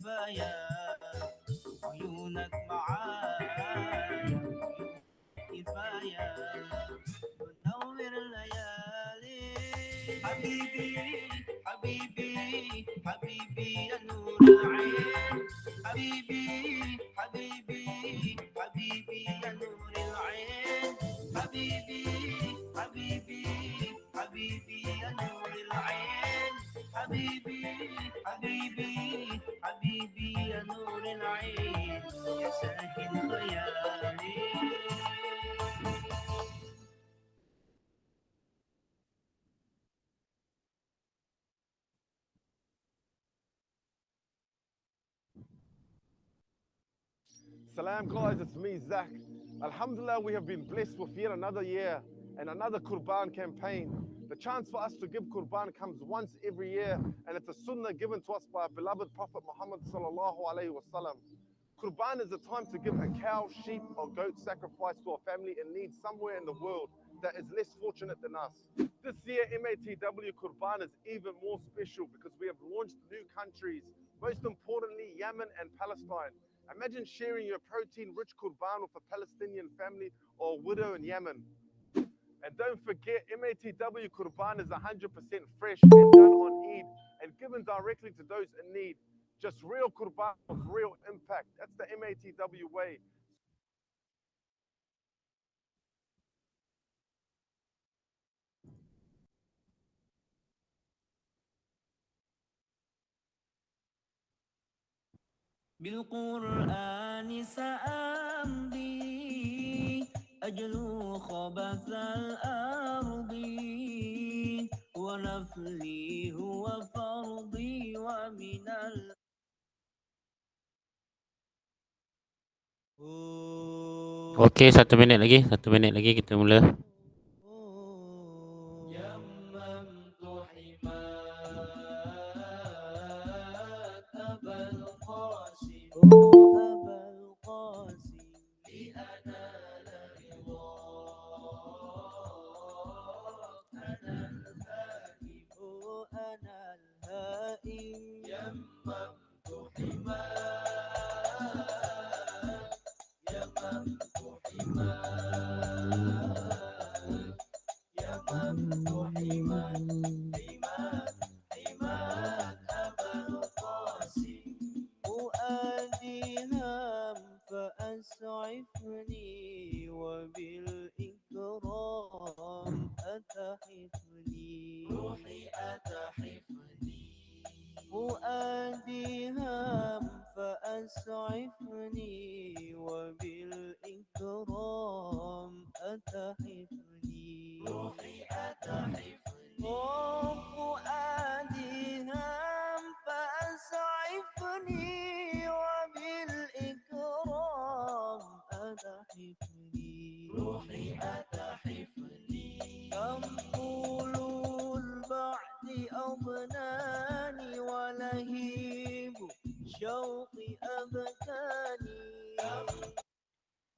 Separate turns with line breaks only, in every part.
كفاية عيونك معايا كفاية ونور الليالي حبيبي حبيبي حبيبي يا نور العين حبيبي حبيبي حبيبي يا نور العين حبيبي حبيبي حبيبي يا نور العين حبيبي حبيبي حبيبي يا نور العين يا ساكن خيالي.
Salam guys, it's me, Zach. Alhamdulillah, we have been blessed with yet another year and another Qurban campaign. The chance for us to give Qurban comes once every year, and it's a sunnah given to us by our beloved Prophet Muhammad sallallahu alaihi wasallam. Qurban is a time to give a cow, sheep, or goat sacrifice to a family in need somewhere in the world that is less fortunate than us. This year, MATW Qurban is even more special because we have launched new countries, most importantly, Yemen and Palestine. Imagine sharing your protein-rich Qurban with a Palestinian family or widow in Yemen. And don't forget, MATW Qurban is 100% fresh and done on Eid and given directly to those in need. Just real Qurban with real impact. That's the MATW way.
بالقرآن سأمضي أجلو خبث الأرض ونفلي هو فرضي ومن
Okey, 1 minit lagi. 1 minit lagi kita mula.
يممت حماك أبا القاسم أبا القاسم لأنال رضاك أنا الهائم أنا الهائم يممت حماك يممت حماك يممت حماك أبا القاسم فؤادي هام فأسعفني وبالإكرام أتحفني روحي أتحفني فؤادي هام فأسعفني وبالإكرام أتحفني روحي أتحفني فؤادي هام فأسعفني وبالإكرام أتحفني روحي أتحفني كم طول البعد أضناني ولهيب شوقي أبكاني.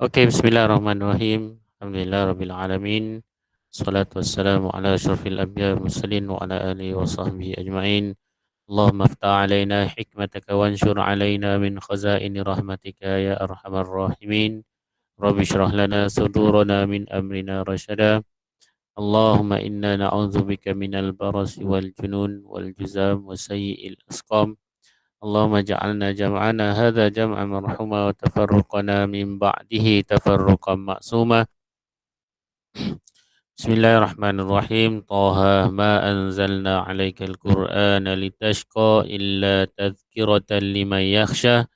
Okey, bismillahirrahmanirrahim. Alhamdulillah alamin. Salatu wassalamu ala asyrafil anbiya'i wal mursalin wa ala alihi wa sahbihi ajma'in. Allahumma aftah alaina hikmataka wanshur alaina min khazaini rahmatika ya arhamar rahimin. Rabbi shrah lana sudurana min amrina rasyada. Allahumma inna na'udzubika minal barasi wal junun wal juzam wa sayyi'il asqam. اللهم اجعلنا جمعنا هذا جمعا مرحوما وتفرقنا من بعده تفرقا معصوما. بسم الله الرحمن الرحيم. طه ما أنزلنا عليك القرآن لتشقى إلا تذكرة لمن يخشى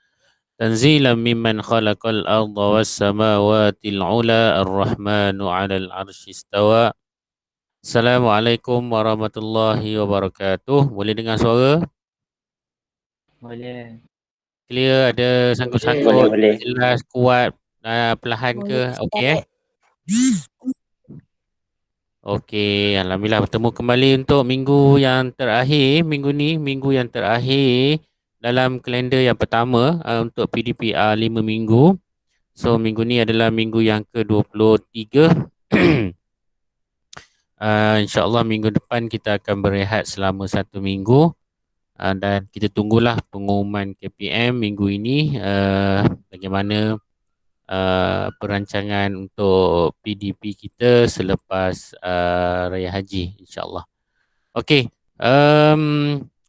تنزيلا ممن خلق الأرض والسماوات العلى الرحمن على العرش استوى. Assalamualaikum warahmatullahi wabarakatuh. Boleh dengar suara?
Boleh.
Clear, ada sangkut-sangkut,
Boleh.
jelas, kuat, perlahan ke? Okey Okey, alhamdulillah bertemu kembali untuk minggu yang terakhir, minggu ni minggu yang terakhir dalam kalender yang pertama untuk PDPR 5 minggu. So minggu ni adalah minggu yang ke-23. InsyaAllah minggu depan kita akan berehat selama 1 minggu. Dan kita tunggulah pengumuman KPM minggu ini, bagaimana perancangan untuk PDP kita selepas Raya Haji, insyaAllah. Okey,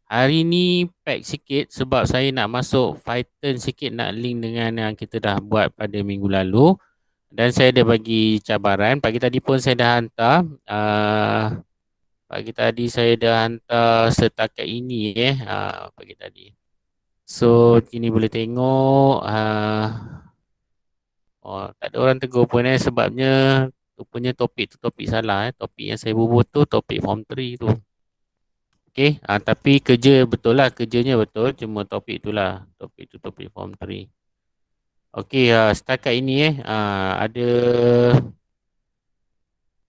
hari ni pack sikit sebab saya nak masuk Python sikit, nak link dengan yang kita dah buat pada minggu lalu. Dan saya ada bagi cabaran. Pagi tadi pun saya dah hantar. Pagi tadi saya dah hantar setakat ini pagi tadi. So, kini boleh tengok. Tak ada orang tegur pun sebabnya rupanya topik tu topik salah. Topik yang saya bubuh tu topik form 3 tu. Okey, tapi kerja betul lah, kerjanya betul, cuma topik tu lah. Topik tu topik form 3. Okey, setakat ini ada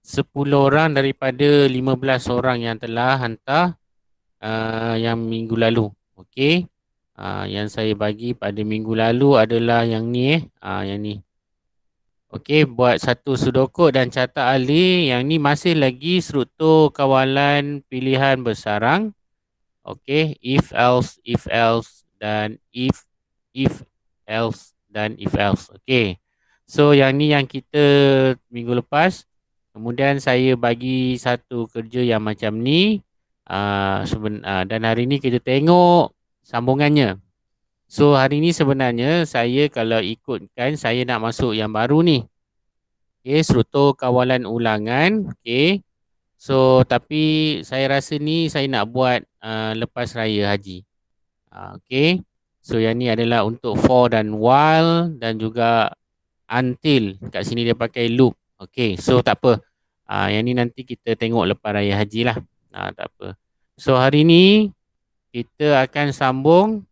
10 orang daripada 15 orang yang telah hantar yang minggu lalu. Okey. Yang saya bagi pada minggu lalu adalah yang ni yang ni. Okey, buat satu sudoku dan catat alih. Yang ni masih lagi struktur kawalan pilihan bersarang. Okey, if else dan if else dan if else. Okey. So yang ni yang kita minggu lepas. Kemudian saya bagi satu kerja yang macam ni. Dan hari ni kita tengok sambungannya. So hari ni sebenarnya saya kalau ikutkan saya nak masuk yang baru ni. Okey, struktur kawalan ulangan. Okey. So tapi saya rasa ni saya nak buat lepas raya haji. Okey. So yang ni adalah untuk for dan while dan juga until. Kat sini dia pakai loop. Okey, so tak apa. Yang ni nanti kita tengok lepas raya haji lah. Tak apa. So hari ni kita akan sambung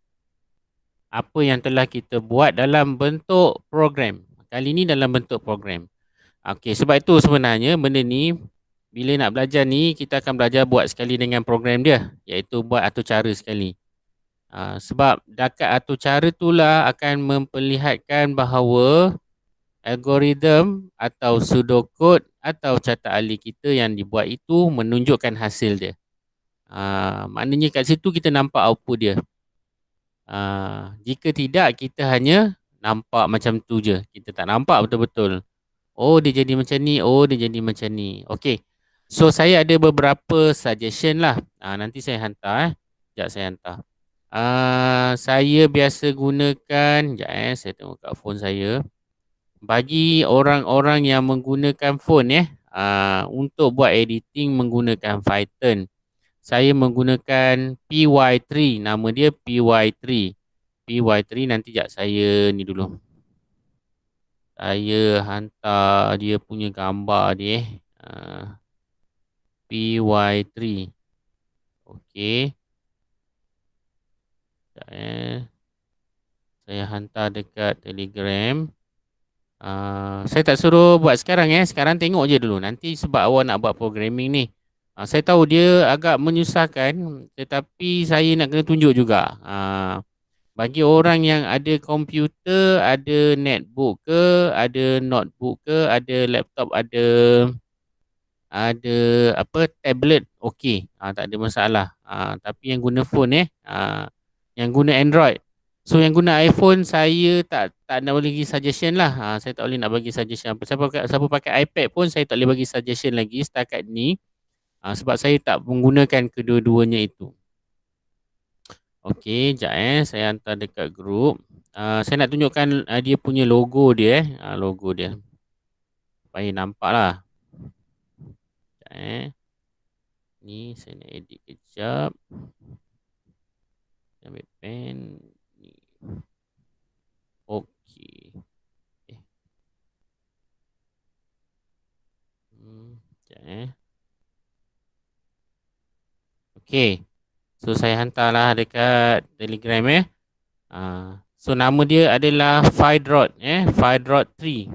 apa yang telah kita buat dalam bentuk program. Kali ni dalam bentuk program. Okey, sebab itu sebenarnya benda ni bila nak belajar ni kita akan belajar buat sekali dengan program dia, iaitu buat atur cara sekali. Sebab dekat atur cara itulah akan memperlihatkan bahawa algoritma atau pseudocode atau catat alih kita yang dibuat itu menunjukkan hasil dia. Maknanya kat situ kita nampak output dia. Jika tidak, kita hanya nampak macam tu je. Kita tak nampak betul-betul. Oh, dia jadi macam ni. Oh, dia jadi macam ni. Okey. So, saya ada beberapa suggestion lah. Nanti saya hantar. Sekejap saya hantar. Saya biasa gunakan. Sekejap saya tengok kat phone saya. Bagi orang-orang yang menggunakan phone untuk buat editing menggunakan Python. Saya menggunakan PY3. Nama dia PY3. PY3 nanti sekejap saya ni dulu. Saya hantar dia punya gambar dia. PY3. Okey. Sekejap saya hantar dekat Telegram. Saya tak suruh buat sekarang Sekarang tengok je dulu. Nanti sebab awak nak buat programming ni. Saya tahu dia agak menyusahkan, tetapi saya nak kena tunjuk juga. Bagi orang yang ada komputer, ada netbook ke, ada notebook ke, ada laptop, ada tablet, okey. Tak ada masalah. Tapi yang guna phone yang guna Android. So yang guna iPhone saya tak nak bagi suggestion lah. Saya tak boleh nak bagi suggestion. Siapa pakai iPad pun saya tak boleh bagi suggestion lagi setakat ni. Sebab saya tak menggunakan kedua-duanya itu. Okey, sekejap saya hantar dekat grup. Saya nak tunjukkan dia punya logo dia logo dia. Supaya nampak lah. Sekejap ni saya nak edit kejap. Ambil pen ni. Okey. Sekejap Okey. So saya hantarlah dekat Telegram So nama dia adalah Pydrot Pydrot 3.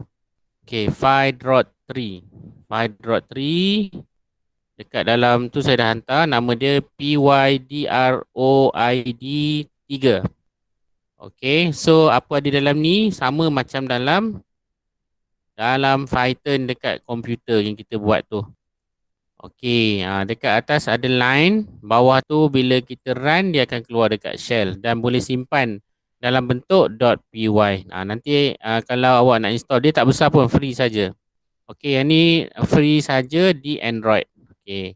Okey, Pydrot 3. Pydrot 3. Dekat dalam tu saya dah hantar. Nama dia PYDROID 3. Okey, so apa ada dalam ni sama macam dalam Python dekat komputer yang kita buat tu. Okey, dekat atas ada line, bawah tu bila kita run dia akan keluar dekat shell dan boleh simpan dalam bentuk .py. Nanti kalau awak nak install dia tak besar pun, free saja. Okey, yang ni free saja di Android. Okey.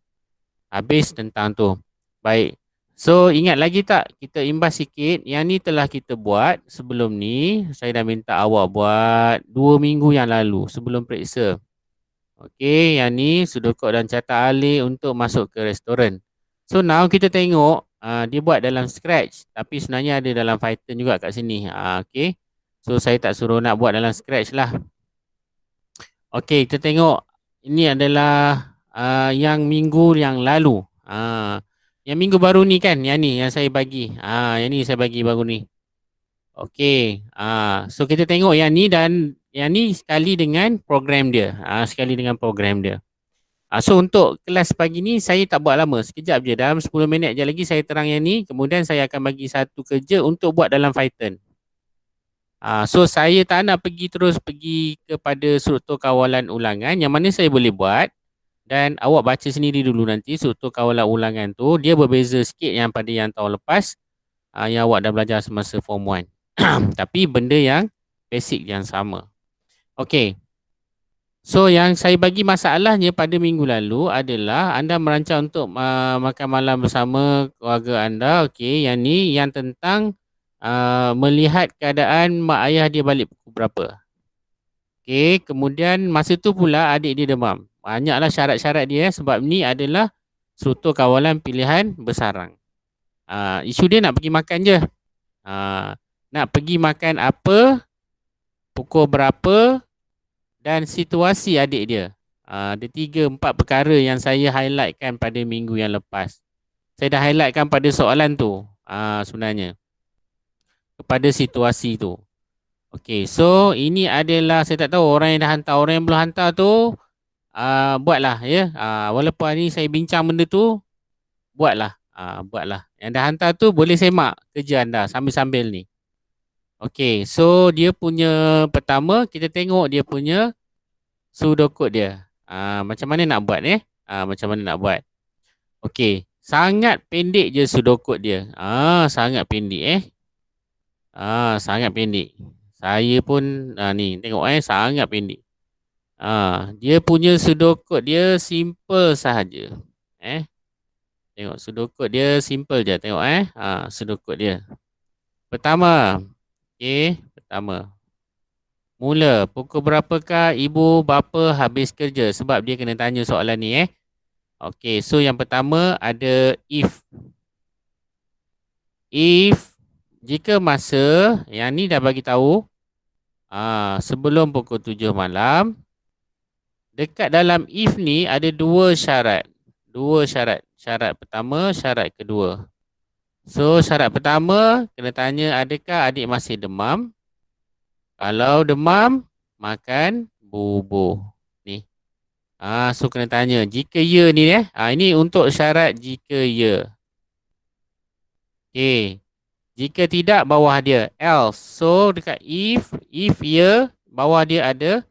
Habis tentang tu. Baik. So ingat lagi tak kita imbas sikit, yang ni telah kita buat sebelum ni. Saya dah minta awak buat 2 minggu yang lalu sebelum periksa. Okey, yang ni sudokod dan carta alih untuk masuk ke restoran. So now kita tengok dia buat dalam Scratch tapi sebenarnya ada dalam Python juga kat sini. Okey. So saya tak suruh nak buat dalam Scratch lah. Okey, kita tengok ini adalah yang minggu yang lalu. Yang minggu baru ni kan, yang ni yang saya bagi. Yang ni saya bagi baru ni. Okey. So kita tengok yang ni dan yang ni sekali dengan program dia. Sekali dengan program dia. So untuk kelas pagi ni saya tak buat lama. Sekejap je. Dalam 10 minit je lagi saya terang yang ni. Kemudian saya akan bagi satu kerja untuk buat dalam Python. So saya tak nak pergi kepada struktur kawalan ulangan yang mana saya boleh buat. Dan awak baca sendiri dulu nanti struktur kawalan ulangan tu. Dia berbeza sikit yang pada yang tahun lepas. Yang awak dah belajar semasa form 1. Tapi benda yang basic yang sama. Okey. So yang saya bagi masalahnya pada minggu lalu adalah anda merancang untuk makan malam bersama keluarga anda. Okey, yang ni yang tentang melihat keadaan mak ayah dia balik pukul berapa. Okey, kemudian masa tu pula adik dia demam. Banyaklah syarat-syarat dia sebab ni adalah struktur kawalan pilihan bersarang. Isu dia nak pergi makan je. Nak pergi makan apa, pukul berapa dan situasi adik dia. Ada 3-4 perkara yang saya highlightkan pada minggu yang lepas. Saya dah highlightkan pada soalan tu sebenarnya. Kepada situasi tu. Okey, so ini adalah saya tak tahu orang yang dah hantar, orang yang belum hantar tu buatlah ya. Walaupun hari ni saya bincang benda tu, buatlah. Buatlah. Yang dah hantar tu boleh semak kerja anda sambil-sambil ni. Okey, so dia punya pertama kita tengok dia punya pseudocode dia. Macam mana nak buat macam mana nak buat. Okey, sangat pendek je pseudocode dia. Sangat pendek sangat pendek. Saya pun ni tengok sangat pendek. Dia punya pseudocode dia simple sahaja. Tengok pseudocode dia simple je, tengok pseudocode dia. Pertama, okey, pertama. Mula, pukul berapakah ibu bapa habis kerja? Sebab dia kena tanya soalan ni Okey, so yang pertama ada if. If jika masa yang ni dah bagi tahu sebelum pukul 7 malam, dekat dalam if ni ada dua syarat. Syarat pertama, syarat kedua. So syarat pertama kena tanya adakah adik masih demam? Kalau demam, makan bubur. Ni. So kena tanya jika ya ni ini untuk syarat jika ya. Okey. Jika tidak bawah dia else. So dekat if ya bawah dia ada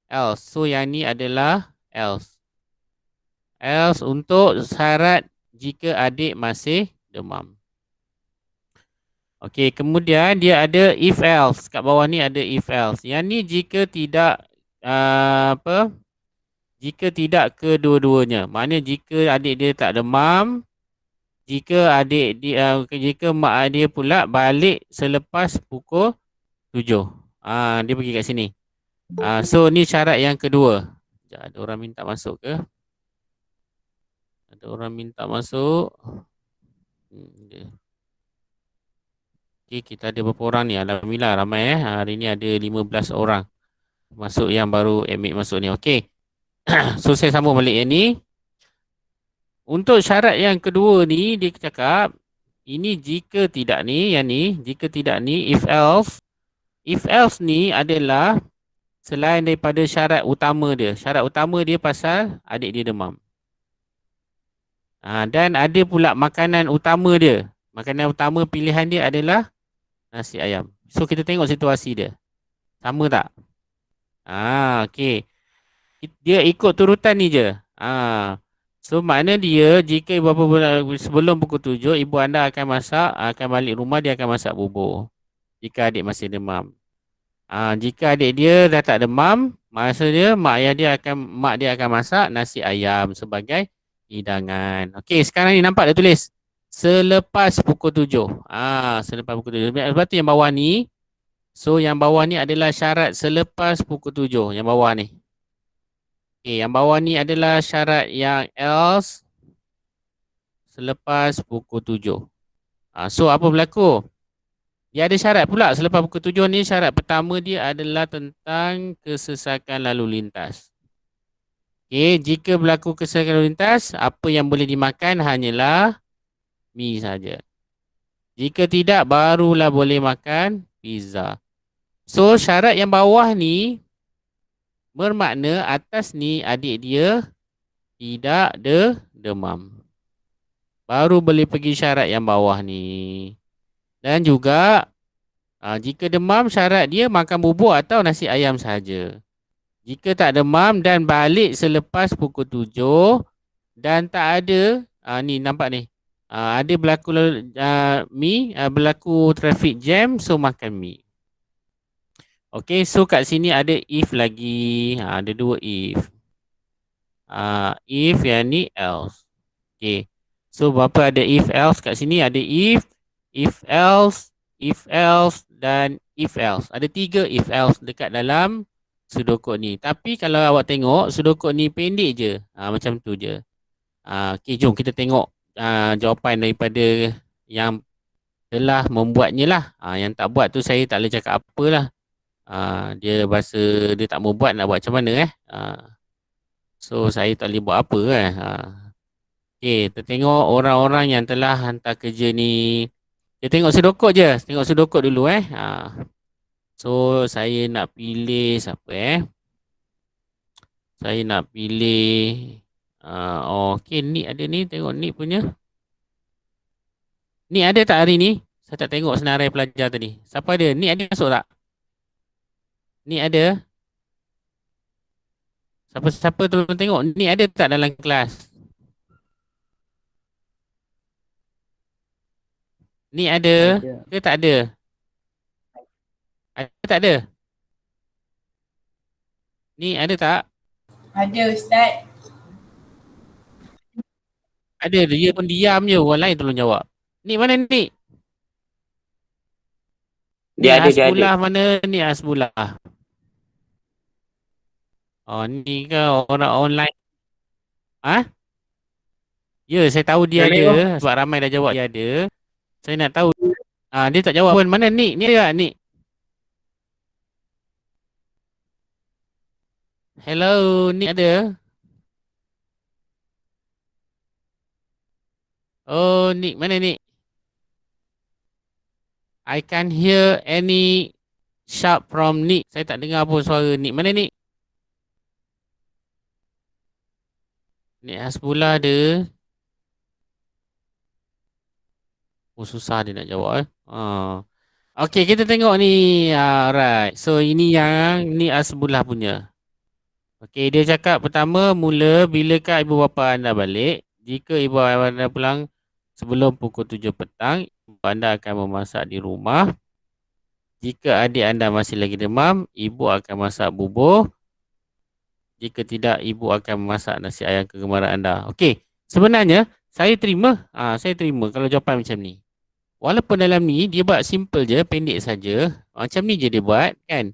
else. So yang ni adalah else. Else untuk syarat jika adik masih demam. Okey, kemudian dia ada if else. Kat bawah ni ada if else. Yang ni jika tidak jika tidak kedua-duanya. Maknanya jika adik dia tak demam, jika jika mak dia pula balik selepas pukul 7. Dia pergi kat sini. So ni syarat yang kedua. Sekejap, ada orang minta masuk ke? Ada orang minta masuk. Okay, kita ada berapa orang ni? Alhamdulillah ramai Hari ni ada 15 orang masuk yang baru admit masuk ni. Okey. So saya sambung balik yang ni. Untuk syarat yang kedua ni dia cakap ini jika tidak ni, yang ni jika tidak ni if else. If else ni adalah selain daripada syarat utama dia. Syarat utama dia pasal adik dia demam. Dan ada pula makanan utama dia. Makanan utama pilihan dia adalah nasi ayam. So kita tengok situasi dia. Sama tak? Okey. Dia ikut turutan ni je. So makna dia jika ibu bapa sebelum pukul 7 ibu anda akan masak, akan balik rumah dia akan masak bubur. Jika adik masih demam. Jika adik dia dah tak demam, maksudnya mak dia akan masak nasi ayam sebagai hidangan. Okey, sekarang ni nampak dah tulis selepas pukul 7. Selepas pukul 7. Sebab tu yang bawah ni, so yang bawah ni adalah syarat selepas pukul 7 yang bawah ni. Okey, yang bawah ni adalah syarat yang else selepas pukul 7. So apa berlaku? Dia ada syarat pula selepas pukul 7 ni. Syarat pertama dia adalah tentang kesesakan lalu lintas. Okey, jika berlaku kesesakan lalu lintas, apa yang boleh dimakan hanyalah mi saja. Jika tidak, barulah boleh makan pizza. So syarat yang bawah ni bermakna atas ni adik dia tidak ada demam. Baru boleh pergi syarat yang bawah ni. Dan juga jika demam, syarat dia makan bubur atau nasi ayam saja. Jika tak demam dan balik selepas pukul 7 dan tak ada, ni nampak ni, ada berlaku berlaku traffic jam, so makan mi. Okay, so kat sini ada if lagi. Ada dua if. If yang ni else. Okay. So berapa ada if else kat sini? Ada if else, dan if else. Ada 3 if else dekat dalam sudokod ni. Tapi kalau awak tengok, sudokod ni pendek je. Macam tu je. Okay, jom kita tengok jawapan daripada yang telah membuatnya lah. Yang tak buat tu saya tak boleh cakap apa lah. Dia bahasa dia tak mau buat, nak buat macam mana so saya tak boleh buat apa kan. Okay, kita tengok orang-orang yang telah hantar kerja ni. Kita tengok sudokod je. Tengok sudokod dulu So saya nak pilih siapa Saya nak pilih okay, Nick ada ni. Tengok Nick punya. Nick ada tak hari ni? Saya tak tengok senarai pelajar tadi. Siapa ada? Nick ada masuk tak? Ni ada? Siapa tolong tengok. Ni ada tak dalam kelas? Ni ada ke tak ada? Ada tak ada? Ni ada tak?
Ada Ustaz.
Ada, dia pun diam je. Orang lain tolong jawab. Ni mana ni?
Dia ada.
Hasbullah mana ni Hasbullah? Oh, ni ke orang online? Ya, saya tahu dia ada. Sebab ramai dah jawab dia ada. Saya nak tahu. Dia tak jawab pun. Mana ni? Ni ada tak ni? Hello, ni ada? Oh, ni mana ni? I can't hear any shout from Nick. Saya tak dengar pun suara Nick. Mana Nick? Nick Hasbullah ada. Oh, susah dia nak jawab Okay, kita tengok ni. Alright. So, ini yang Nick Hasbullah punya. Okay, dia cakap pertama, mula bilakah ibu bapa anda balik? Jika ibu bapa anda pulang sebelum pukul 7 petang, ibu anda akan memasak di rumah. Jika adik anda masih lagi demam, ibu akan masak bubur. Jika tidak, ibu akan memasak nasi ayam kegemaran anda. Okey, sebenarnya saya terima. Saya terima kalau jawapan macam ni. Walaupun dalam ni dia buat simple je, pendek saja. Macam ni je dia buat kan.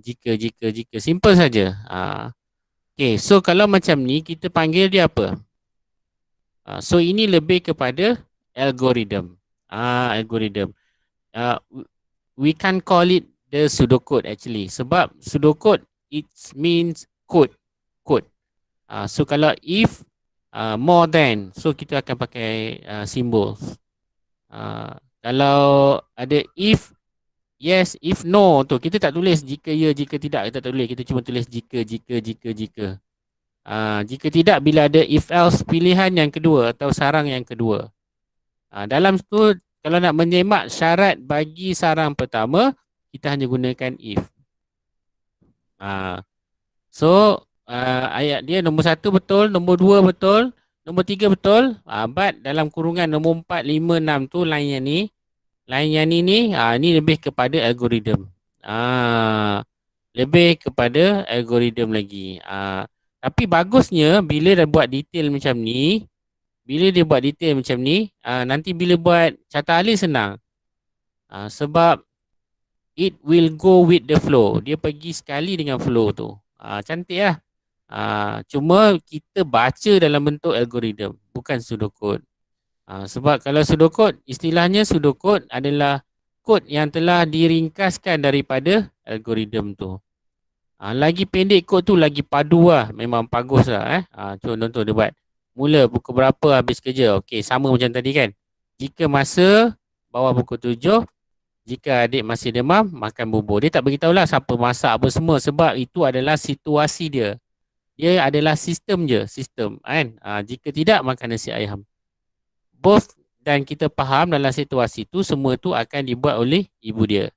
Jika simple saja. Okey, so kalau macam ni kita panggil dia apa? So ini lebih kepada algorithm. Algorithm. We can call it the pseudocode actually. Sebab pseudocode it means code. So kalau if more than, so kita akan pakai symbols. Kalau ada if yes, if no tu kita tak tulis jika ya, jika tidak kita tak tulis. Kita cuma tulis jika. Jika tidak bila ada if else pilihan yang kedua atau sarang yang kedua. Dalam tu kalau nak menyemak syarat bagi sarang pertama, kita hanya gunakan if. So ayat dia nombor 1 betul, nombor 2 betul, nombor 3 betul. But dalam kurungan nombor 4, 5, 6 tu lain yang ni. Lain yang ni ni lebih kepada algoritma. Lebih kepada algoritma lagi. Tapi bagusnya bila dah buat detail macam ni, nanti bila buat carta alih senang. Sebab it will go with the flow. Dia pergi sekali dengan flow tu. Cantik lah. Cuma kita baca dalam bentuk algoritma, bukan pseudocode. Sebab kalau pseudocode, istilahnya pseudocode adalah kod yang telah diringkaskan daripada algoritma tu. Lagi pendek kod tu lagi padu lah. Memang bagus lah. Contoh dia buat. Mula pukul berapa habis kerja. Okey, sama macam tadi kan. Jika masa bawah pukul 7, jika adik masih demam, makan bubur. Dia tak beritahu lah siapa masak apa semua. Sebab itu adalah situasi dia. Dia adalah sistem je. Sistem kan. Jika tidak, makan nasi ayam. Both dan kita faham dalam situasi tu, semua tu akan dibuat oleh ibu dia.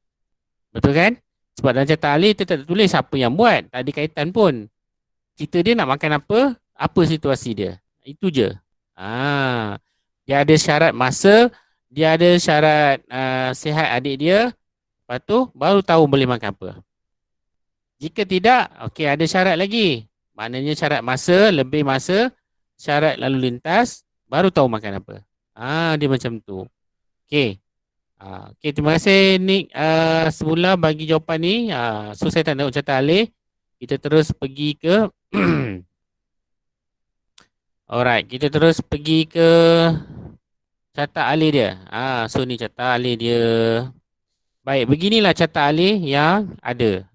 Betul kan? Sebab dalam carta alih tu tak tulis siapa yang buat. Tak ada kaitan pun. Kita dia nak makan apa situasi dia. Itu je. Dia ada syarat masa, dia ada syarat sihat adik dia. Lepas tu baru tahu boleh makan apa. Jika tidak, okey ada syarat lagi. Maknanya syarat masa, lebih masa, syarat lalu lintas, baru tahu makan apa. Dia macam tu. Okey. Okey, terima kasih Nick semula bagi jawapan ni. So saya tak nak carta alih. Kita terus pergi ke alright, kita terus pergi ke carta alih dia. So ni carta alih dia. Baik, beginilah carta alih yang ada.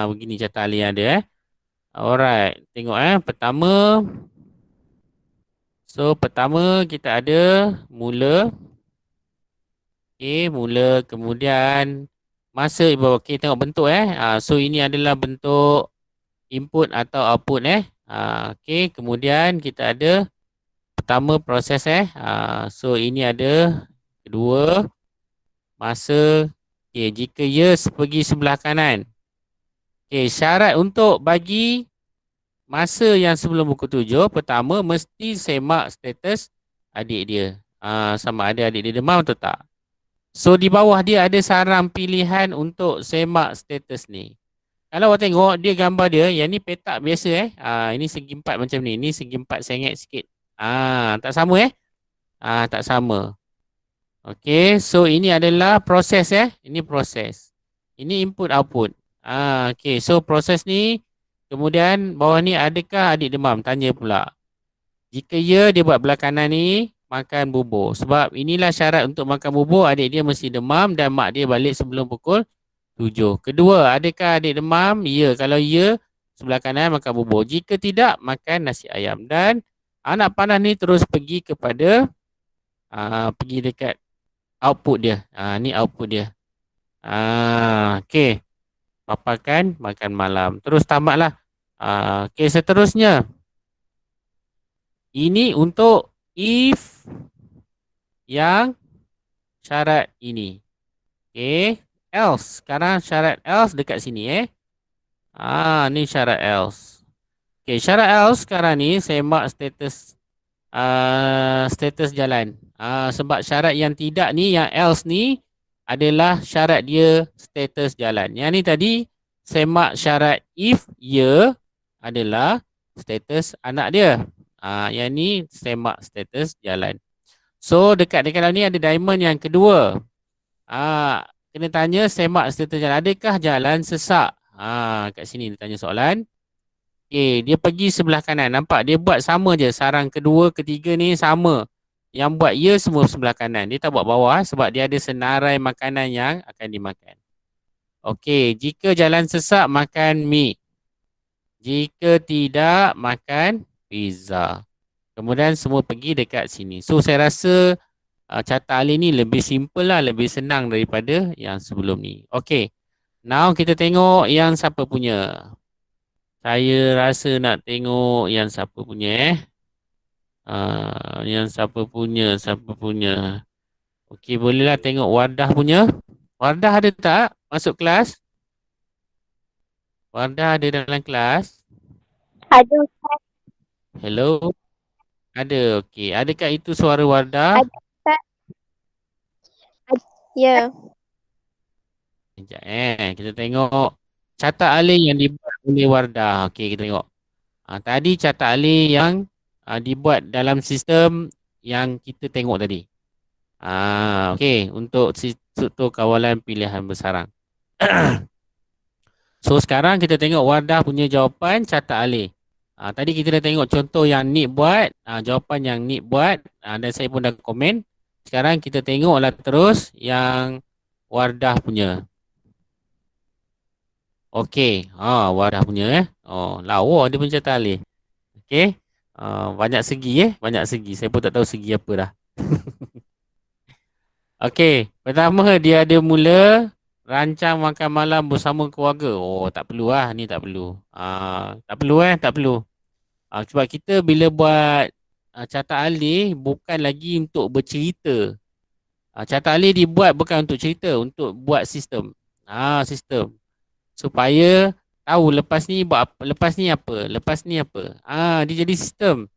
Begini carta alih yang ada Alright, tengok pertama. So pertama kita ada mula. Mula, kemudian masa. Okey, tengok bentuk So ini adalah bentuk input atau output Okey, kemudian kita ada pertama proses So ini ada kedua masa. Okey, jika ya pergi sebelah kanan. Okey, syarat untuk bagi masa yang sebelum pukul 7, pertama mesti semak status adik dia. Sama ada adik dia demam atau tak. So di bawah dia ada sarang pilihan untuk semak status ni. Kalau awak tengok dia gambar dia, yang ni petak biasa ini segi 4 macam ni. Ini segi 4 sengit sikit. Tak sama tak sama. Okey, so ini adalah proses Ini proses. Ini input output. Okey, so proses ni, kemudian bawah ni adakah adik demam? Tanya pula. Jika ya, dia buat belah kanan ni, makan bubur. Sebab inilah syarat untuk makan bubur, adik dia mesti demam dan mak dia balik sebelum pukul 7. Kedua, adakah adik demam? Ya, kalau ya, sebelah kanan makan bubur. Jika tidak, makan nasi ayam. Dan anak panah ni terus pergi kepada pergi dekat output dia. Ni output dia. Okey. Papakan makan malam. Terus tamatlah. Okey, seterusnya. Ini untuk if yang syarat ini. Okey. Else. Sekarang syarat else dekat sini ni syarat else. Okey, syarat else sekarang ni saya mark status status jalan. Sebab syarat yang tidak ni, yang else ni adalah syarat dia status jalan. Yang ni tadi saya mark syarat if ya adalah status anak dia. Yang ni saya mark status jalan. So dekat dalam ni ada diamond yang kedua. Kena tanya saya mark status jalan. Adakah jalan sesak? Kat sini dia tanya soalan. Okay, dia pergi sebelah kanan. Nampak dia buat sama je. Sarang kedua, ketiga ni sama. Yang buat ya semua sebelah kanan. Dia tak buat bawah sebab dia ada senarai makanan yang akan dimakan. Okey, jika jalan sesak makan mi. Jika tidak makan pizza. Kemudian semua pergi dekat sini. So saya rasa carta alih ni lebih simple lah, lebih senang daripada yang sebelum ni. Okey. Now kita tengok yang siapa punya. Saya rasa nak tengok yang siapa punya yang siapa punya. Okey, bolehlah tengok Wardah punya. Wardah ada tak masuk kelas? Wardah ada dalam kelas?
Ada Ustaz.
Hello? Ada, okey. Adakah itu suara Wardah?
Ada Ustaz. Ya.
Sekejap kita tengok carta alih yang dibuat oleh Wardah. Okey, kita tengok. Tadi carta alih yang dibuat dalam sistem yang kita tengok tadi. Okey, untuk struktur kawalan pilihan bersarang. So sekarang kita tengok Wardah punya jawapan carta alih. Tadi kita dah tengok contoh yang Nik buat, jawapan yang Nik buat, dan saya pun dah komen. Sekarang kita tengoklah terus yang Wardah punya. Okey, Wardah punya lawa dia punya carta alih. Okey, banyak segi banyak segi. Saya pun tak tahu segi apa dah. Okey, pertama dia ada mula rancang makan malam bersama keluarga. Oh, tak perlu lah, ni tak perlu. Tak perlu tak perlu. Sebab kita bila buat carta alih bukan lagi untuk bercerita. Carta alih dibuat bukan untuk cerita, untuk buat sistem. Sistem. Supaya tahu lepas ni buat apa, lepas ni apa, lepas ni apa. Dia jadi sistem.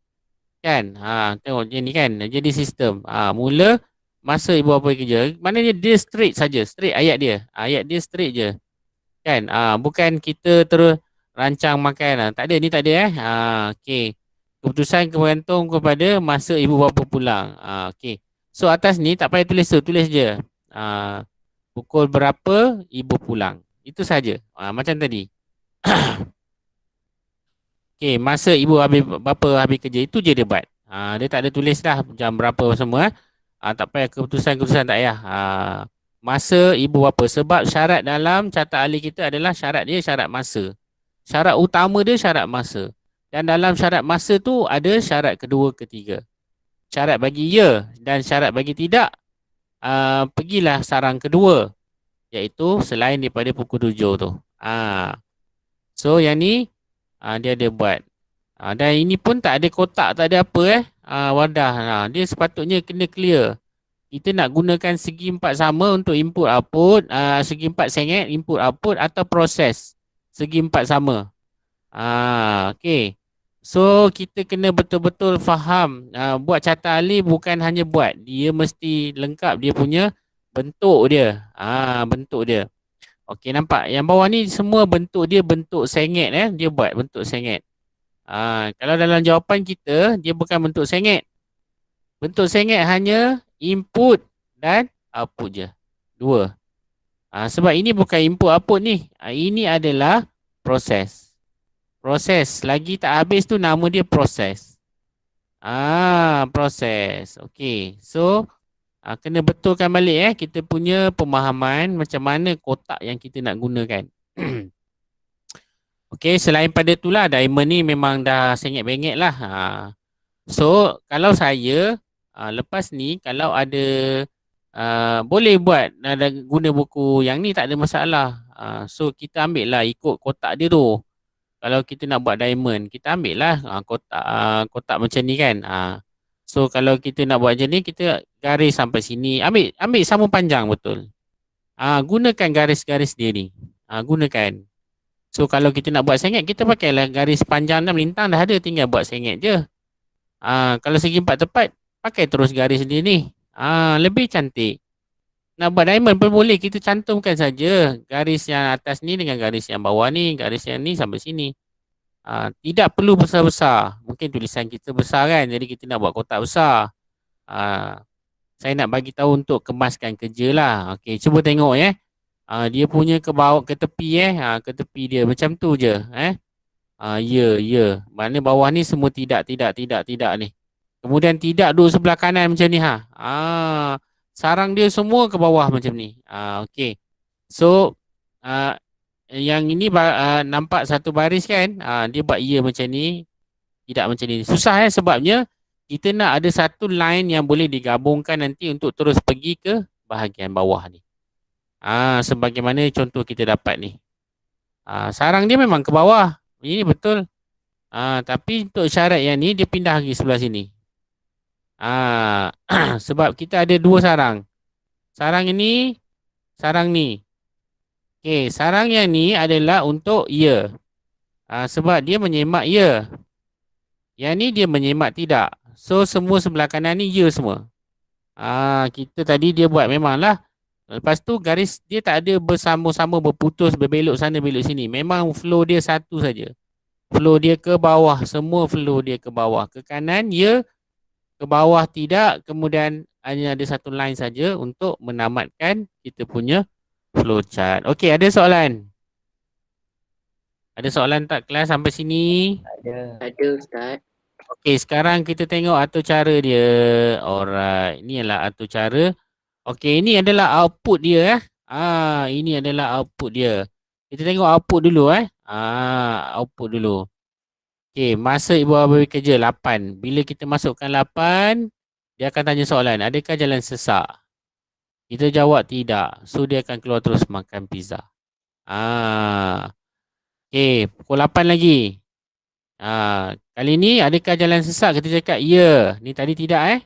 Kan? Tengok je ni kan, jadi sistem. Mula masa ibu bapa kerja, maknanya dia straight saja, straight ayat dia. Ayat dia straight je. Kan? Bukan kita terus rancang makan. Tak ada, ni tak ada okey. Keputusan bergantung kepada masa ibu bapa pulang. Okey. So atas ni tak payah tulis tu, tulis je. Pukul berapa ibu pulang. Itu saja. Macam tadi. Okey, masa ibu bapa habis kerja itu je dia buat. Dia tak ada tulis dah jam berapa semua. Tak payah keputusan-keputusan tak payah. Masa ibu bapa, sebab syarat dalam carta alih kita adalah syarat dia syarat masa. Syarat utama dia syarat masa. Dan dalam syarat masa tu ada syarat kedua, ketiga. Syarat bagi ya dan syarat bagi tidak, pergilah sarang kedua, iaitu selain daripada pukul 7 tu. So yang ni dia ada buat. Dan ini pun tak ada kotak, tak ada apa Wardah. Dia sepatutnya kena clear. Kita nak gunakan segi empat sama untuk input output, segi empat sengit input output atau proses segi empat sama. Okey. So kita kena betul-betul faham, buat carta alih bukan hanya buat, dia mesti lengkap dia punya bentuk dia. Bentuk dia. Okey, nampak yang bawah ni semua bentuk dia bentuk sengit dia buat bentuk sengit. Kalau dalam jawapan kita dia bukan bentuk sengit. Bentuk sengit hanya input dan output je. Dua. Sebab ini bukan input output ni. Ini adalah proses. Proses. Lagi tak habis tu nama dia proses. Proses. Okey. So, kena betulkan balik kita punya pemahaman macam mana kotak yang kita nak gunakan. Okey, selain pada itulah diamond ni memang dah sengit-bengit lah. So, kalau saya lepas ni kalau ada boleh buat guna buku yang ni tak ada masalah. So kita ambil lah ikut kotak dia tu. Kalau kita nak buat diamond, kita ambil lah kotak macam ni kan. So kalau kita nak buat macam ni, kita garis sampai sini. Ambil sambung panjang betul. Gunakan garis-garis dia ni. Gunakan. So kalau kita nak buat sengit, kita pakailah garis panjang dan melintang dah ada, tinggal buat sengit je. Kalau segi empat tepat, pakai terus garis dia ni. Lebih cantik. Nak buat diamond pun boleh. Kita cantumkan saja garis yang atas ni dengan garis yang bawah ni. Garis yang ni sampai sini. Tidak perlu besar-besar. Mungkin tulisan kita besar kan. Jadi kita nak buat kotak besar. Saya nak bagi tahu untuk kemaskan kerja lah. Okey, cuba tengok dia punya ke bawah, ke tepi ke tepi dia. Macam tu je. Ya. Maknanya bawah ni semua tidak ni. Kemudian tidak duduk sebelah kanan macam ni sarang dia semua ke bawah macam ni. Okey. So yang ini nampak satu baris kan? Dia buat ya macam ni, tidak macam ni. Susah sebabnya kita nak ada satu line yang boleh digabungkan nanti untuk terus pergi ke bahagian bawah ni. Sebagaimana contoh kita dapat ni. Sarang dia memang ke bawah. Ini betul. Tapi untuk syarat yang ni dia pindah lagi sebelah sini. Sebab kita ada dua sarang. Sarang ini, sarang ni. Okey, sarang yang ni adalah untuk ya. Sebab dia menyemak ya. Yang ni dia menyemak tidak. So semua sebelah kanan ni ya semua. Kita tadi dia buat memanglah. Lepas tu garis dia tak ada bersama-sama berputus berbelok sana belok sini. Memang flow dia satu saja. Flow dia ke bawah, semua flow dia ke bawah. Ke kanan ya, ke bawah tidak. Kemudian hanya ada satu line saja untuk menamatkan kita punya flow chart. Okey, ada soalan? Ada soalan tak kelas sampai sini?
Ada Ustaz.
Okey, sekarang kita tengok atur cara dia. Alright, ini adalah atur cara. Okey, ini adalah output dia. Ini adalah output dia. Kita tengok output dulu. Output dulu. Okey, masa ibu bapa bekerja 8. Bila kita masukkan 8, dia akan tanya soalan, adakah jalan sesak? Kita jawab tidak. So dia akan keluar terus makan pizza. Okey, pukul 8 lagi. Kali ni adakah jalan sesak? Kita cakap ya. Ni tadi tidak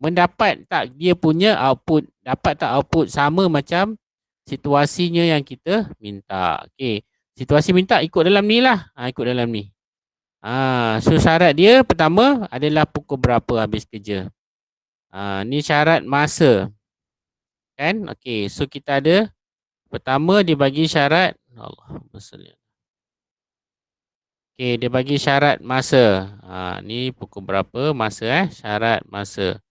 mendapat tak dia punya output, dapat tak output sama macam situasinya yang kita minta. Okey, situasi minta ikut dalam ni lah. Ikut dalam ni. So syarat dia pertama adalah pukul berapa habis kerja. Ni syarat masa. Kan? Okey, so kita ada pertama dia bagi syarat Allahumma salli. Okey, dia bagi syarat masa. Ni pukul berapa masa syarat masa.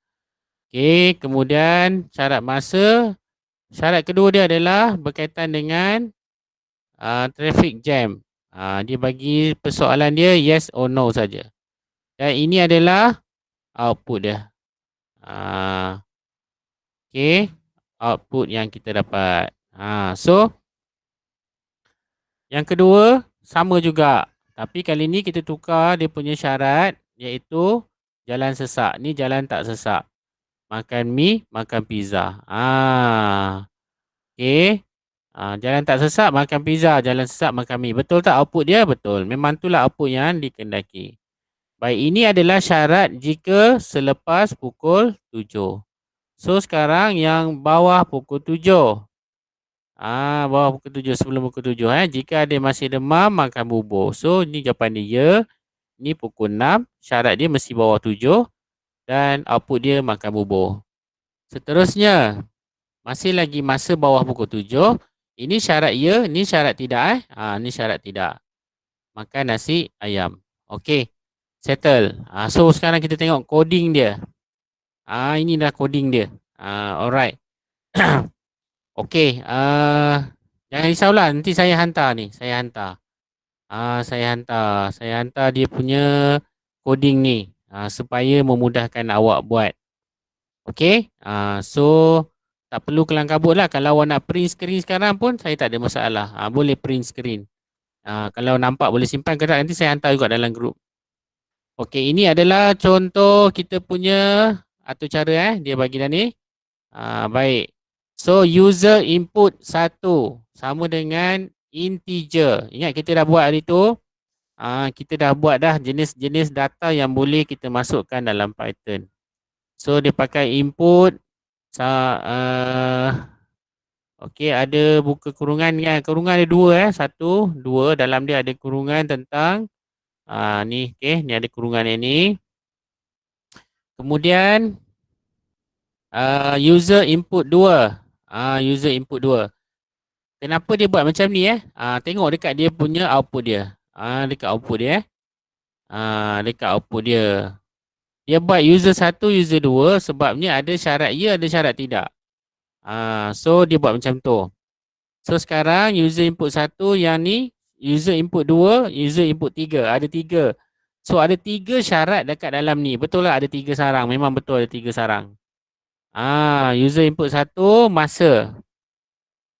Okey, kemudian syarat masa. Syarat kedua dia adalah berkaitan dengan traffic jam. Dia bagi persoalan dia yes or no saja. Dan ini adalah output dia. Okey, output yang kita dapat. So yang kedua sama juga. Tapi kali ni kita tukar dia punya syarat iaitu jalan sesak. Ni jalan tak sesak. Makan mi, makan pizza. Okey. Jalan tak sesak, makan pizza. Jalan sesak, makan mi. Betul tak output dia? Betul. Memang itulah output yang dikendaki. Baik, ini adalah syarat jika selepas pukul 7. So, sekarang yang bawah pukul 7. Bawah pukul 7, sebelum pukul 7. Jika ada masih demam, makan bubur. So, ini jawapan dia ya. Ini pukul 6. Syarat dia mesti bawah 7. Dan output dia makan bubur. Seterusnya, masih lagi masa bawah pukul 7. Ini syarat ya, ini syarat tidak ini syarat tidak. Makan nasi ayam. Okey. Settle. So sekarang kita tengok coding dia. Ini dah coding dia. Alright. Okey. Jangan risaulah, nanti saya hantar ni. Saya hantar. Saya hantar dia punya coding ni. Supaya memudahkan awak buat. Okey. So tak perlu kelang kabut lah. Kalau awak nak print screen sekarang pun saya tak ada masalah. Boleh print screen. Kalau nampak boleh simpan ke tak, nanti saya hantar juga dalam grup. Okey, ini adalah contoh kita punya atur cara dia bagi dah ni. Baik. So user input 1 sama dengan integer. Ingat kita dah buat hari tu. Kita dah buat dah jenis-jenis data yang boleh kita masukkan dalam Python. So dia pakai input. Okey, ada buka kurungan ni. Kurungan ada 2 1, 2. Dalam dia ada kurungan tentang ni. Okey, ni ada kurungan ini. Kemudian user input 2. User input 2. Kenapa dia buat macam ni tengok dekat dia punya output dia. Dekat output dia. Dekat output dia. Dia buat user 1, user 2 sebabnya ada syarat ya, ada syarat tidak. So dia buat macam tu. So sekarang user input 1 yang ni, user input 2, user input 3. Ada 3. So ada 3 syarat dekat dalam ni. Betul lah ada 3 sarang. Memang betul ada 3 sarang. User input 1 masa.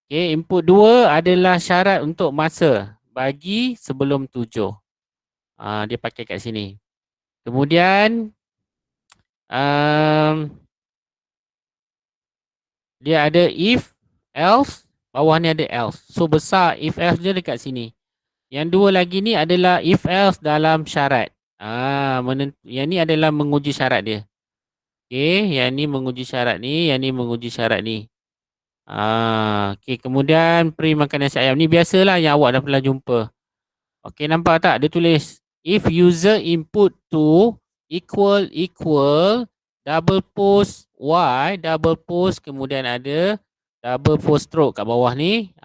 Okay, input 2 adalah syarat untuk masa bagi sebelum 7. Dia pakai kat sini. Kemudian dia ada if, else, bawah ni ada else. So besar if else dia dekat sini. Yang 2 lagi ni adalah if else dalam syarat. Yang ni adalah menguji syarat dia. Okey, yang ni menguji syarat ni, yang ni menguji syarat ni. Okey, kemudian print makan nasi ayam ni biasalah yang awak dah pernah jumpa. Okey, nampak tak? Dia tulis if user input to equal double post y double post kemudian ada double post stroke kat bawah ni.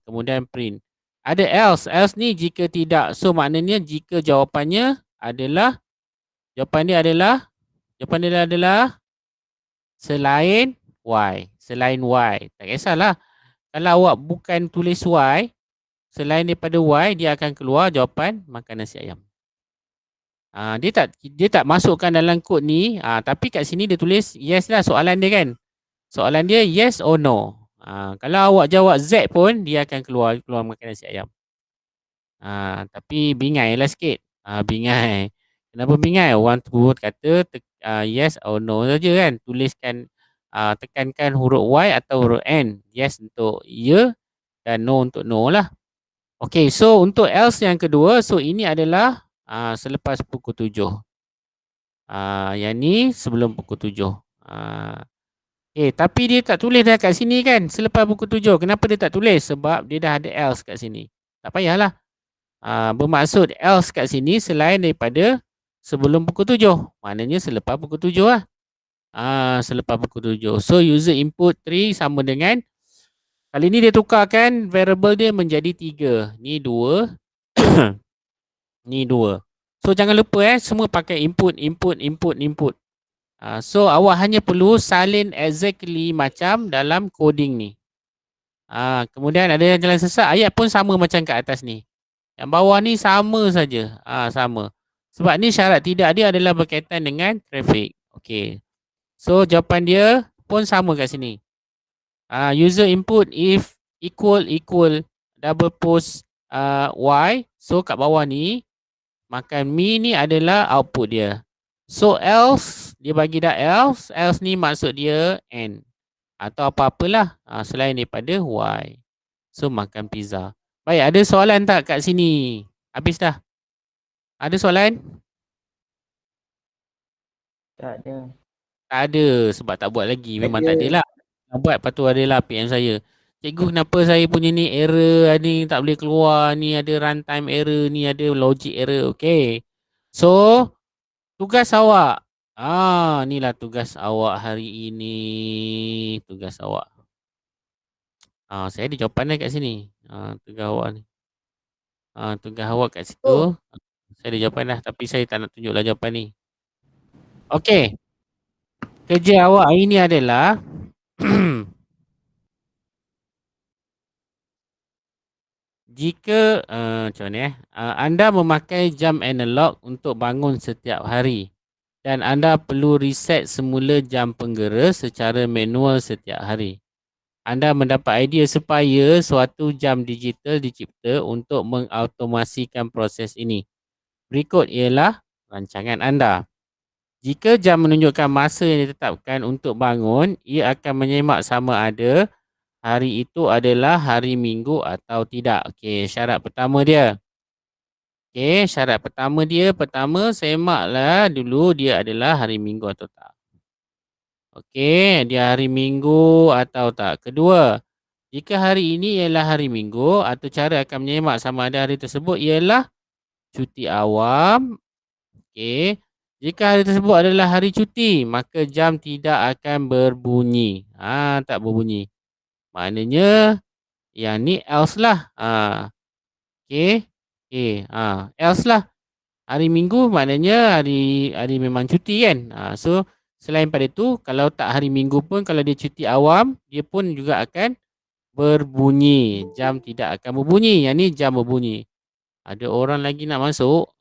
Kemudian print. Ada else ni jika tidak. So maknanya jika jawapan dia adalah selain y. Selain y. Tak kisahlah. Kalau awak bukan tulis y, selain daripada Y, dia akan keluar jawapan makan nasi ayam. Dia tak masukkan dalam kod ni, tapi kat sini dia tulis yes lah soalan dia kan. Soalan dia yes or no. Kalau awak jawab Z pun dia akan keluar makan nasi ayam. Tapi bingai lah sikit. Bingai. Kenapa bingai? Orang tu kata yes or no saja kan. Tuliskan tekankan huruf Y atau huruf N. Yes untuk ya dan no untuk no lah. Okey, so untuk else yang kedua, so ini adalah selepas pukul 7. Yang ni sebelum pukul 7. Tapi dia tak tulis dah kat sini kan, selepas pukul 7. Kenapa dia tak tulis? Sebab dia dah ada else kat sini. Tak payahlah. Bermaksud else kat sini selain daripada sebelum pukul 7. Maknanya selepas pukul 7 lah. Selepas pukul 7. So user input 3 sama dengan kali ni dia tukarkan variable dia menjadi 3. Ni 2. Ni 2. So jangan lupa semua pakai input. So awak hanya perlu salin exactly macam dalam coding ni. Kemudian ada yang jalan sesat, ayat pun sama macam kat atas ni. Yang bawah ni sama saja. Sama. Sebab ni syarat tidak dia adalah berkaitan dengan traffic. Okey. So jawapan dia pun sama kat sini. User input if equal double post y. So kat bawah ni makan mi ni adalah output dia. So else dia bagi dah else ni maksud dia n atau apa-apalah selain daripada y. So makan pizza. Baik, ada soalan tak kat sini? Habis dah. Ada soalan?
Tak ada.
Tak ada sebab tak buat lagi. Memang tak ada lah. Nak buat lepas tu adalah PM saya. Cikgu kenapa saya punya ni error ni tak boleh keluar, ni ada runtime error, ni ada logic error. Okay. So tugas awak. Inilah tugas awak hari ini. Tugas awak. Saya ada jawapan dah kat sini. Tugas awak ni. Tugas awak kat situ. Saya ada jawapan dah tapi saya tak nak tunjuklah jawapan ni. Okay. Kerja awak hari ni adalah jika macam mana anda memakai jam analog untuk bangun setiap hari dan anda perlu reset semula jam penggera secara manual setiap hari. Anda mendapat idea supaya suatu jam digital dicipta untuk mengautomasikan proses ini. Berikut ialah rancangan anda. Jika jam menunjukkan masa yang ditetapkan untuk bangun, ia akan menyemak sama ada hari itu adalah hari Minggu atau tidak. Okey, syarat pertama dia. Pertama semaklah dulu dia adalah hari Minggu atau tak. Okey, dia hari Minggu atau tak. Kedua, jika hari ini ialah hari Minggu atau cara akan menyemak sama ada hari tersebut ialah cuti awam. Okey. Jika hari tersebut adalah hari cuti, maka jam tidak akan berbunyi. Tak berbunyi. Maknanya yang ni else lah. Okey. Else lah. Hari Minggu maknanya hari memang cuti kan. So selain pada itu, kalau tak hari Minggu pun kalau dia cuti awam, dia pun juga akan berbunyi. Jam tidak akan berbunyi. Yang ni jam berbunyi. Ada orang lagi nak masuk.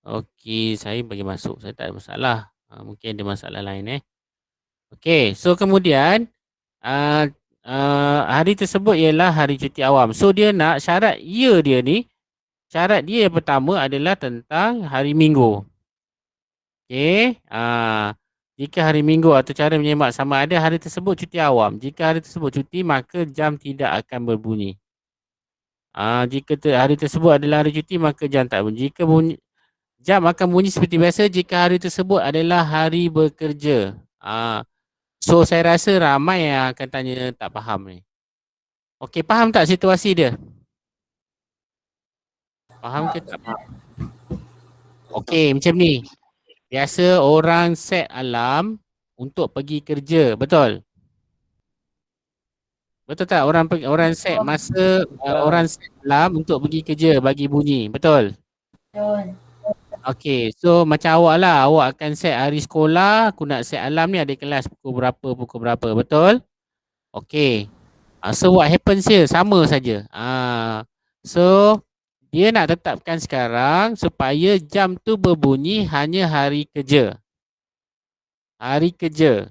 Okey, saya bagi masuk. Saya tak ada masalah. Mungkin ada masalah lain Okey, so kemudian hari tersebut ialah hari cuti awam. So dia nak syarat dia ni. Syarat dia yang pertama adalah tentang hari Minggu. Okey. Jika hari Minggu atau cara menyemak sama ada hari tersebut cuti awam. Jika hari tersebut cuti, maka jam tidak akan berbunyi. Jika hari tersebut adalah hari cuti, maka jam tak bunyi. Jika jam akan bunyi seperti biasa jika hari tersebut adalah hari bekerja. So saya rasa ramai yang akan tanya tak faham ni. Okey, faham tak situasi dia? Faham ke tak faham? Okey, macam ni. Biasa orang set alarm untuk pergi kerja, betul? Betul tak? Orang set masa orang set alarm untuk pergi kerja bagi bunyi, betul?
Betul.
Okey, so macam awak lah, awak akan set hari sekolah, aku nak set alarm ni ada kelas pukul berapa, betul? Okey. So what happens here? Sama saja. So dia nak tetapkan sekarang supaya jam tu berbunyi hanya hari kerja. Hari kerja.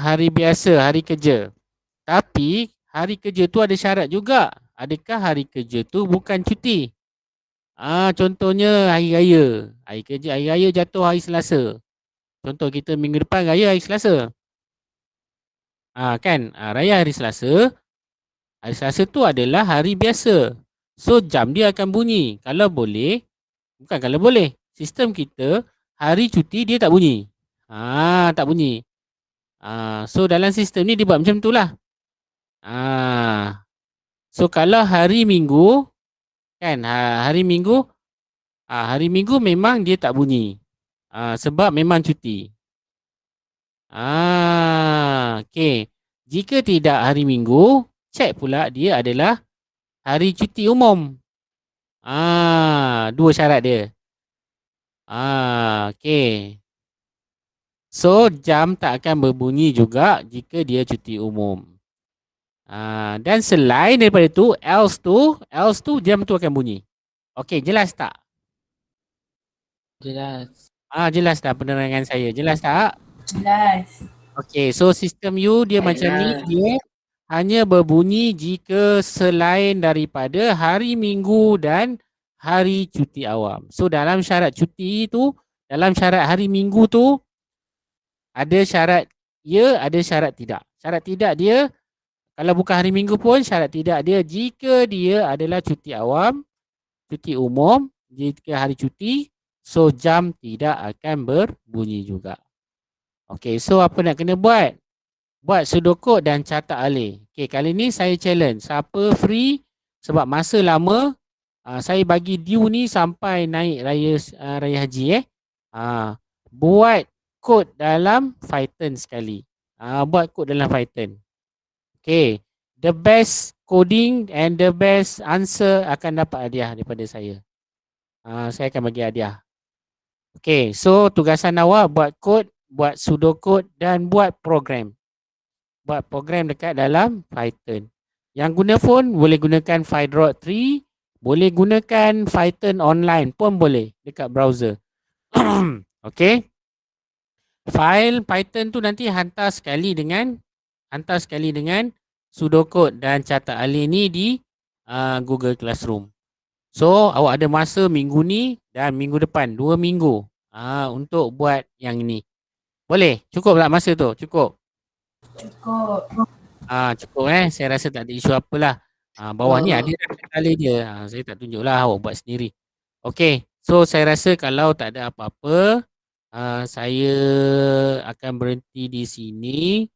Hari biasa, hari kerja. Tapi hari kerja tu ada syarat juga. Adakah hari kerja tu bukan cuti? Contohnya hari raya. Hari raya jatuh hari Selasa. Contoh kita minggu depan raya hari Selasa. Kan? Raya hari Selasa. Hari Selasa tu adalah hari biasa. So jam dia akan bunyi. Kalau boleh, bukan kalau boleh. Sistem kita hari cuti dia tak bunyi. Tak bunyi. So dalam sistem ni dia buat macam tu lah. So kalau hari Minggu, kan, hari Minggu memang dia tak bunyi. Sebab memang cuti. Okay. Jika tidak hari Minggu, cek pula dia adalah hari cuti umum. Dua syarat dia. Okay. So jam tak akan berbunyi juga jika dia cuti umum. Dan selain daripada tu, else tu jam tu akan bunyi. Okay, jelas tak?
Jelas.
Jelas tak penerangan saya? Jelas tak?
Jelas.
Okay, so sistem you dia macam ni, dia hanya berbunyi jika selain daripada hari Minggu dan hari cuti awam. So dalam syarat cuti tu, dalam syarat hari Minggu tu, ada syarat ya, ada syarat tidak. Syarat tidak dia, kalau bukan hari Minggu pun, syarat tidak dia jika dia adalah cuti awam, cuti umum, jika hari cuti, so jam tidak akan berbunyi juga. Okay, so apa nak kena buat? Buat sudokod dan catat alih. Okay, kali ni saya challenge. Siapa free, sebab masa lama, saya bagi due ni sampai naik raya haji. Buat kod dalam Python sekali. Buat kod dalam Python. Okay, the best coding and the best answer akan dapat hadiah daripada saya. Saya akan bagi hadiah. Okay, so tugasan awak buat kod, buat pseudocode dan buat program. Buat program dekat dalam Python. Yang guna phone boleh gunakan Pydrot 3, boleh gunakan Python online pun boleh dekat browser. Okay. File Python tu nanti hantar sekali dengan pseudocode dan catat alih ni di Google Classroom. So awak ada masa minggu ni dan minggu depan, 2 minggu untuk buat yang ini. Boleh? Cukup tak masa tu? Cukup?
Cukup.
Cukup saya rasa tak ada isu apalah. Bawah ni ada catat alih dia. Saya tak tunjuk lah, awak buat sendiri. Okay, so saya rasa kalau tak ada apa-apa, saya akan berhenti di sini.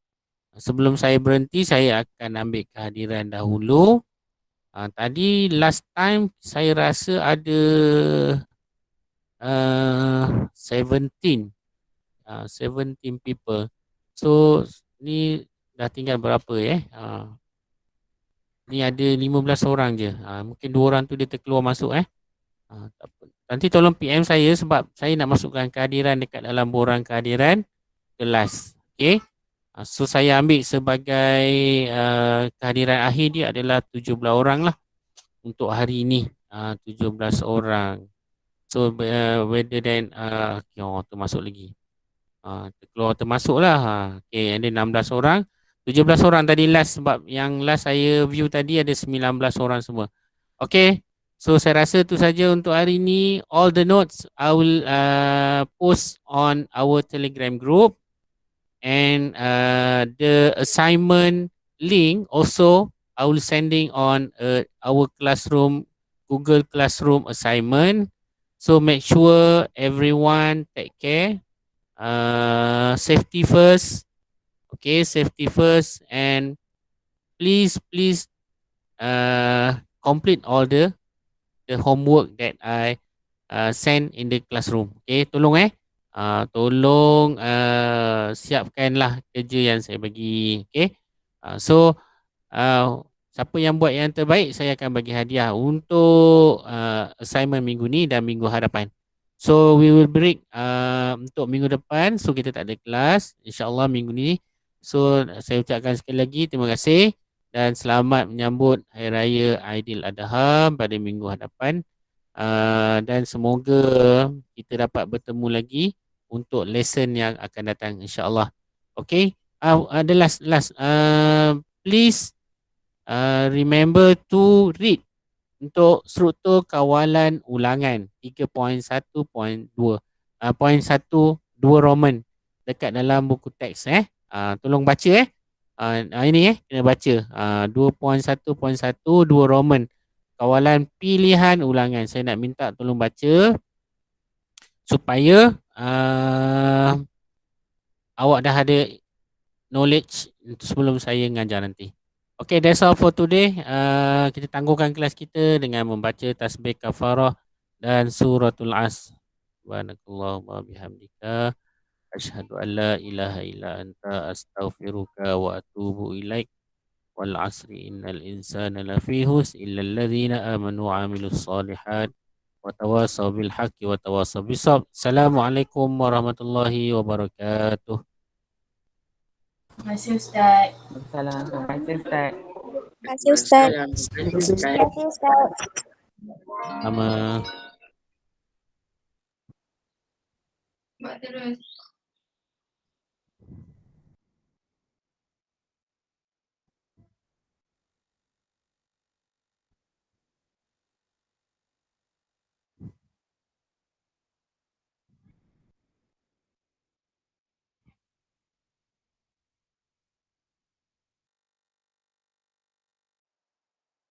Sebelum saya berhenti, saya akan ambil kehadiran dahulu. Tadi last time saya rasa ada 17 people. So ni dah tinggal berapa ni ada 15 orang je. Mungkin 2 orang tu dia terkeluar masuk Nanti tolong PM saya sebab saya nak masukkan kehadiran dekat dalam borang kehadiran kelas. Okay. So saya ambil sebagai kehadiran akhir dia adalah 17 orang lah untuk hari ini. 17 orang. So whether then termasuk lagi. Terkeluar termasuk lah. Okay, ada 16 orang. 17 orang tadi last, sebab yang last saya view tadi ada 19 orang semua. Okay. So saya rasa tu saja untuk hari ini. All the notes I will post on our Telegram group. And the assignment link also I will sending on our classroom, Google Classroom assignment. So make sure everyone take care. Safety first. Okay, safety first, and please complete all the homework that I send in the classroom. Okay, tolong tolong siapkanlah kerja yang saya bagi. Okay, so siapa yang buat yang terbaik, saya akan bagi hadiah untuk assignment minggu ni dan minggu hadapan. So we will break untuk minggu depan. So kita tak ada kelas, InsyaAllah minggu ni. So saya ucapkan sekali lagi terima kasih dan selamat menyambut Hari Raya Aidiladha pada minggu hadapan. Dan semoga kita dapat bertemu lagi untuk lesson yang akan datang, insyaAllah. Okay, the last please remember to read untuk struktur kawalan ulangan 3.1.2 point 1 2 Roman dekat dalam buku teks tolong baca ini kena baca 2.1.1 2 Roman kawalan pilihan ulangan. Saya nak minta tolong baca supaya awak dah ada knowledge sebelum saya mengajar nanti. Okay, that's all for today. Kita tangguhkan kelas kita dengan membaca tasbih kafarah dan suratul As. Subhanakallah wa bihamdika asyhadu an la ilaha illa anta astaghfiruka wa atubu ilaik. Wal asri innal insana lafi hus illa alladhina amanu wa amilus solihat wa tawasaw bil haqqi wa tawasaw bis sabr. Assalamualaikum warahmatullahi wabarakatuh.
Terima kasih Ustaz.
Salam. Terima kasih Ustaz.
Terima kasih Ustaz.
Terima kasih Ustaz.
Terima kasih Ustaz.
Sama.
Buat terus.